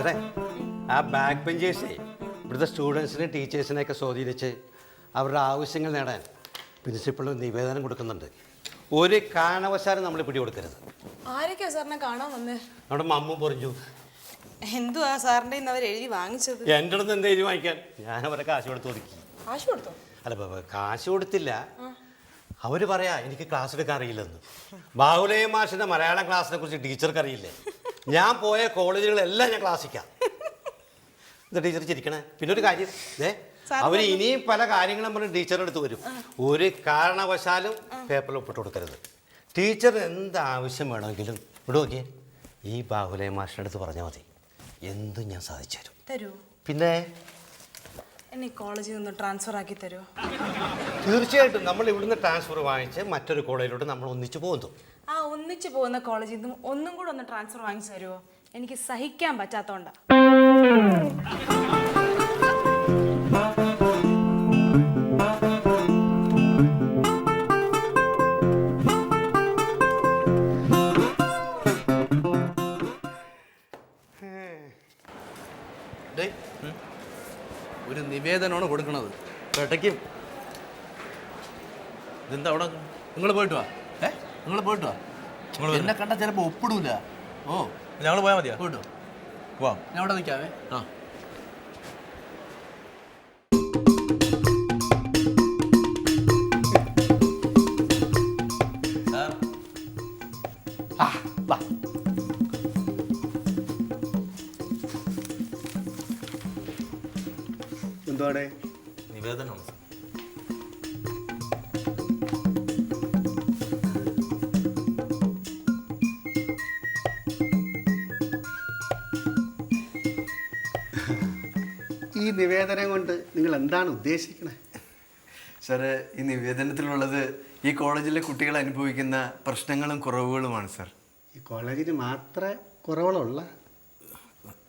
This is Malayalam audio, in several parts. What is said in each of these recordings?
സാറേ, ആ ബാക്ക് ബെഞ്ചേഴ്സേ ഇവിടുത്തെ സ്റ്റുഡൻസിനെ ടീച്ചേഴ്സിനെയൊക്കെ സ്വാധീനിച്ച് അവരുടെ ആവശ്യങ്ങൾ നേടാൻ പ്രിൻസിപ്പൾ നിവേദനം കൊടുക്കുന്നുണ്ട്. ഒരു കാരണവശാലും നമ്മൾ പിടികൊടുക്കരുത്. ആരൊക്കെയാ സാറിനെ കാണാൻ വന്നേ? നമ്മുടെ മമ്മു പറഞ്ഞു. എന്തുവാ സാറിന്റെ അവർ എഴുതി വാങ്ങിച്ചത്? എൻ്റെ അടുത്ത് എന്താ എഴുതി വാങ്ങിക്കാൻ? ഞാൻ അവരെ കാശ് കൊടുത്ത് ഒതുക്കി. കാശ് കൊടുത്തോ? അല്ല, കാശ് കൊടുത്തില്ല. അവർ പറയാ എനിക്ക് ക്ലാസ് എടുക്കാൻ അറിയില്ലെന്ന്. ബാഹുലയ മാഷിന്റെ മലയാളം ക്ലാസ്സിനെ കുറിച്ച് ടീച്ചർക്ക് അറിയില്ലേ? ഞാൻ പോയ കോളേജുകളെല്ലാം ഞാൻ ക്ലാസ്സിക്കാം. എന്താ ടീച്ചർ ചിരിക്കണേ? പിന്നെ ഒരു കാര്യം, അവർ ഇനിയും പല കാര്യങ്ങളും പറഞ്ഞ് ടീച്ചറുടെ അടുത്ത് വരും. ഒരു കാരണവശാലും പേപ്പറിൽ ഒപ്പിട്ട് കൊടുക്കരുത്. ടീച്ചർ എന്താവശ്യം വേണമെങ്കിലും ഇവിടെ നോക്കിയേ, ഈ ബാഹുലയ മാഷിൻ്റെ അടുത്ത് പറഞ്ഞാൽ മതി, എന്തും ഞാൻ സാധിച്ചു തരും. തരൂ? പിന്നെ എന്നെ കോളേജിൽ നിന്ന് ട്രാൻസ്ഫർ ആക്കി തരുമോ? തീർച്ചയായിട്ടും. നമ്മൾ ഇവിടുന്ന് ട്രാൻസ്ഫർ വാങ്ങിച്ച് മറ്റൊരു കോളേജിലോട്ട് നമ്മൾ ഒന്നിച്ചു പോകുന്നു. ആ ഒന്നിച്ചു പോകുന്ന കോളേജിൽ നിന്നും ഒന്നും കൂടെ ഒന്ന് ട്രാൻസ്ഫർ വാങ്ങിച്ചു തരുമോ? എനിക്ക് സഹിക്കാൻ പറ്റാത്തോണ്ടാ. ഒരു നിവേദനമാണ് കൊടുക്കണത്. കേട്ടയ്ക്കും ഇതെന്താ അവിടെ? നിങ്ങൾ പോയിട്ട് വാ. നിങ്ങൾ പോയിട്ട് വാ. എന്നെ കണ്ടാൽ ചിലപ്പോൾ ഒപ്പിടൂല. ഓ, ഞങ്ങൾ പോയാൽ മതിയാ? പോയിട്ടോ. പോവാം. ഞാൻ അവിടെ നിൽക്കാവേ. ആ, എന്തോടെ നിവേദനമാണ് സാർ. ഈ നിവേദനം കൊണ്ട് നിങ്ങൾ എന്താണ് ഉദ്ദേശിക്കുന്നത്? സാറ്, ഈ നിവേദനത്തിലുള്ളത് ഈ കോളേജിലെ കുട്ടികൾ അനുഭവിക്കുന്ന പ്രശ്നങ്ങളും കുറവുകളുമാണ് സാർ. ഈ കോളേജിന് മാത്രമേ കുറവുള്ള?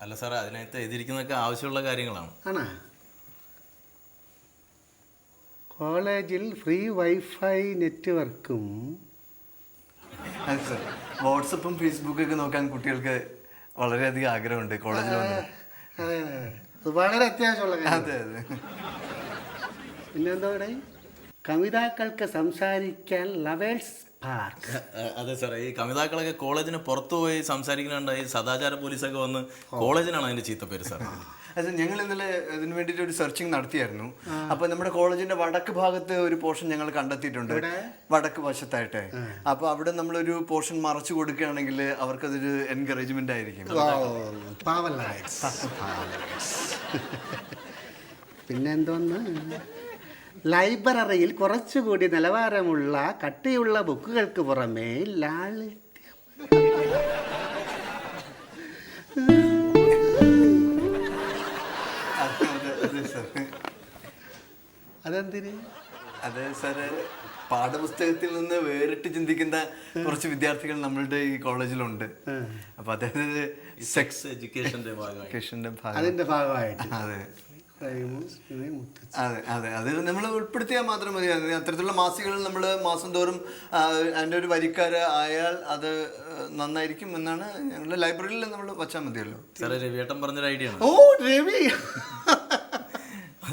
അല്ല സാറേ, അതിനകത്ത് എഴുതിയിരിക്കുന്നതൊക്കെ ആവശ്യമുള്ള കാര്യങ്ങളാണ്. ആണോ? കോളേജിൽ ഫ്രീ വൈഫൈ നെറ്റ്വർക്കും അതെ സാർ, വാട്സപ്പും ഫേസ്ബുക്കൊക്കെ നോക്കാൻ കുട്ടികൾക്ക് വളരെയധികം ആഗ്രഹമുണ്ട് കോളേജിൽ വന്ന്. അതെ അതെ, അത് വളരെ അത്യാവശ്യമുള്ള കാര്യം. അതെ അതെ. പിന്നെന്താ ഇവിടെ? കവിതാക്കൾക്ക് സംസാരിക്കാൻ ലവേഴ്സ് പാർക്ക്. അതെ സാറേ, ഈ കവിതാക്കളൊക്കെ കോളേജിന് പുറത്തു പോയി സംസാരിക്കുന്നുണ്ടായി സദാചാര പോലീസൊക്കെ വന്ന് കോളേജിനാണ് അതിന്റെ ചീത്തപ്പേര് സാർ. അതെ, ഞങ്ങൾ ഇന്നലെ ഇതിന് വേണ്ടിയിട്ട് ഒരു സെർച്ചിങ് നടത്തിയായിരുന്നു. അപ്പൊ നമ്മുടെ കോളേജിന്റെ വടക്ക് ഭാഗത്ത് ഒരു പോർഷൻ ഞങ്ങൾ കണ്ടെത്തിയിട്ടുണ്ട്, വടക്ക് വശത്തായിട്ട്. അപ്പൊ അവിടെ നമ്മളൊരു പോർഷൻ മറച്ചു കൊടുക്കുകയാണെങ്കിൽ അവർക്കതൊരു എൻകറേജ്മെന്റ് ആയിരിക്കും. പിന്നെന്തോന്ന്? ലൈബ്രറിയിൽ കുറച്ചുകൂടി നിലവാരമുള്ള കട്ടിയുള്ള ബുക്കുകൾക്ക് പുറമേ അതെന്തിന്? അതെ സാറ്, പാഠപുസ്തകത്തിൽ നിന്ന് വേറിട്ട് ചിന്തിക്കുന്ന കുറച്ച് വിദ്യാർത്ഥികൾ നമ്മളുടെ ഈ കോളേജിലുണ്ട്. അപ്പൊ അതായത് സെക്സ് എഡ്യൂക്കേഷന്റെ അതിന്റെ ഭാഗമായിട്ട്. അതെ അതെ അതെ, അത് നമ്മൾ ഉൾപ്പെടുത്തിയാൽ മാത്രം മതി. അത്തരത്തിലുള്ള മാസികകൾ നമ്മൾ മാസം തോറും അതിൻ്റെ ഒരു വരിക്കാര് ആയാൽ അത് നന്നായിരിക്കും എന്നാണ് ഞങ്ങളുടെ ലൈബ്രറിയിൽ നമ്മൾ വച്ചാൽ മതിയല്ലോ. സാറേ, രവിയേട്ടൻ പറഞ്ഞൊരു ഐഡിയ ആണ്. ഓ രവി,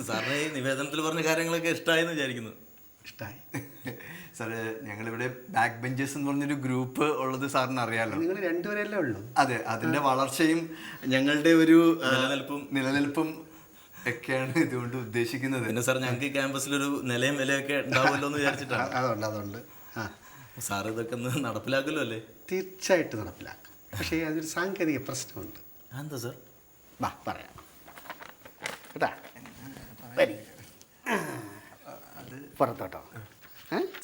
സാറിന് ഈ നിവേദനത്തിൽ പറഞ്ഞ കാര്യങ്ങളൊക്കെ ഇഷ്ടമായെന്ന് വിചാരിക്കുന്നു. ഇഷ്ടമായി സാറ്, ഞങ്ങളിവിടെ ബാക്ക് ബെഞ്ചേഴ്സ് എന്ന് പറഞ്ഞൊരു ഗ്രൂപ്പ് ഉള്ളത് സാറിന് അറിയാലോ. നിങ്ങൾ രണ്ടുപേരല്ലേ ഉള്ളൂ? അതെ, അതിന്റെ വളർച്ചയും ഞങ്ങളുടെ ഒരു നിലനിൽപ്പും ഒക്കെയാണ് ഇതുകൊണ്ട് ഉദ്ദേശിക്കുന്നത്. പിന്നെ സാർ, ഞങ്ങൾക്ക് ഈ ക്യാമ്പസിലൊരു നിലയും വിലയൊക്കെ ഉണ്ടാവുമല്ലോ എന്ന് വിചാരിച്ചിട്ടാണ്. അതുകൊണ്ട് സാർ ഇതൊക്കെ ഒന്ന് നടപ്പിലാക്കുമല്ലോ അല്ലേ? തീർച്ചയായിട്ടും നടപ്പിലാക്കും. പക്ഷേ അതൊരു സാങ്കേതിക പ്രശ്നമുണ്ട്. എന്താ സാർ? പറയാം കേട്ടാ. പുറത്തോട്ടോ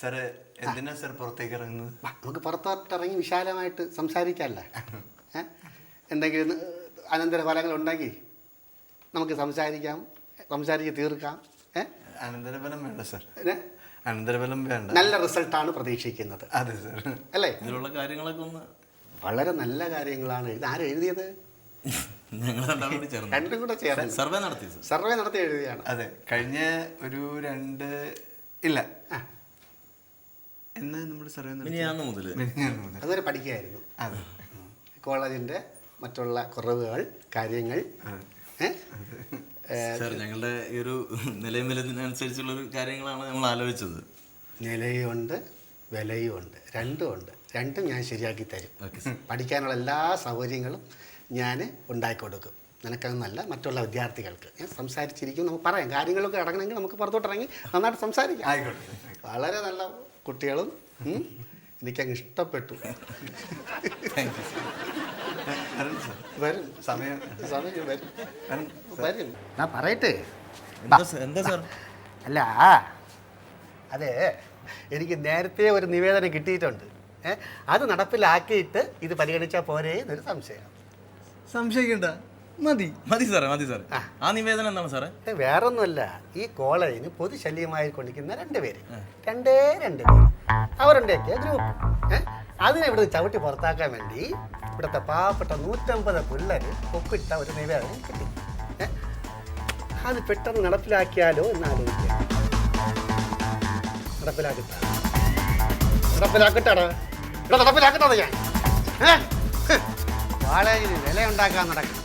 സാറ്, എന്തിനാ സാർ പുറത്തേക്ക് ഇറങ്ങുന്നത്? നമുക്ക് പുറത്തോട്ടിറങ്ങി വിശാലമായിട്ട് സംസാരിക്കാമല്ലേ? എന്തെങ്കിലും അനന്തരഫലങ്ങൾ ഉണ്ടെങ്കിൽ നമുക്ക് സംസാരിച്ച് തീർക്കാം. അനന്തരഫലം വേണ്ട സാർ, അനന്തരഫലം വേണ്ട. നല്ല റിസൾട്ടാണ് പ്രതീക്ഷിക്കുന്നത്. അതെ സാർ, അല്ലേ? ഇതിലുള്ള കാര്യങ്ങളൊക്കെ ഒന്ന് വളരെ നല്ല കാര്യങ്ങളാണ്. ഇത് ആരും എഴുതിയത്? ഞങ്ങൾ രണ്ടും കൂടെ ചേർന്ന് സർവേ നടത്തി എഴുതിയാണ്. അതെ, കഴിഞ്ഞ ഒരു ഇല്ല എന്ന് നമ്മൾ സർവേ അതുവരെ പഠിക്കുകയായിരുന്നു. അതെ, കോളേജിൻ്റെ മറ്റുള്ള കുറവുകൾ കാര്യങ്ങൾ സാർ ഞങ്ങളുടെ ഈ ഒരു നിലയും വിലതിനനുസരിച്ചുള്ള ഒരു കാര്യങ്ങളാണ് നമ്മൾ ആലോചിച്ചത്. നിലയുമുണ്ട് വിലയുമുണ്ട്, രണ്ടുമുണ്ട്. രണ്ടും ഞാൻ ശരിയാക്കി തരും. പഠിക്കാനുള്ള എല്ലാ സൗകര്യങ്ങളും ഞാൻ ഉണ്ടാക്കി കൊടുക്കും. നിനക്കതെന്നല്ല, മറ്റുള്ള വിദ്യാർത്ഥികൾക്ക്. ഞാൻ സംസാരിച്ചിരിക്കും, നമുക്ക് പറയാം. കാര്യങ്ങളൊക്കെ ഇറങ്ങണമെങ്കിൽ നമുക്ക് പുറത്തോട്ടിറങ്ങി നന്നായിട്ട് സംസാരിക്കാം. ആയിക്കോട്ടെ. വളരെ നല്ല കുട്ടികളും എനിക്കങ്ങ് ഇഷ്ടപ്പെട്ടു. വരും സമയം സമയം വരും വരും. ഞാൻ പറയട്ടെ. എന്താ സാർ? അല്ല, അതെ, എനിക്ക് നേരത്തെ ഒരു നിവേദനം കിട്ടിയിട്ടുണ്ട്. അത് നടപ്പിലാക്കിയിട്ട് ഇത് പരിഗണിച്ചാൽ പോരേ എന്നൊരു സംശയം. സംശയിക്കണ്ട, മതി. മതി സാറേ, മതി സാറേ. ആ നിവേദനം എന്താണ് സാറേ? വേറൊന്നുമല്ല, ഈ കോളേജിന് പൊതുശല്യമായി കൊണ്ടിരിക്കുന്ന രണ്ടേ രണ്ട് പേര് അവരുടെയൊക്കെ ഗ്രൂപ്പ്. അതിനെ ഇവിടെ ചവിട്ടി പുറത്താക്കാൻ വേണ്ടി ഇവിടുത്തെ പാവപ്പെട്ട 150 പിള്ളേർ ഒപ്പിട്ട ഒരു നിവേദനം കിട്ടി. അത് പെട്ടെന്ന് നടപ്പിലാക്കിയാലോ എന്നാലോചിക്കുക. നടപ്പിലാക്കട്ടാടാ, ഇവിടെ നടപ്പിലാക്കട്ടെ. ഞാൻ കോളേജിന് വില ഉണ്ടാക്കാൻ നടക്കും.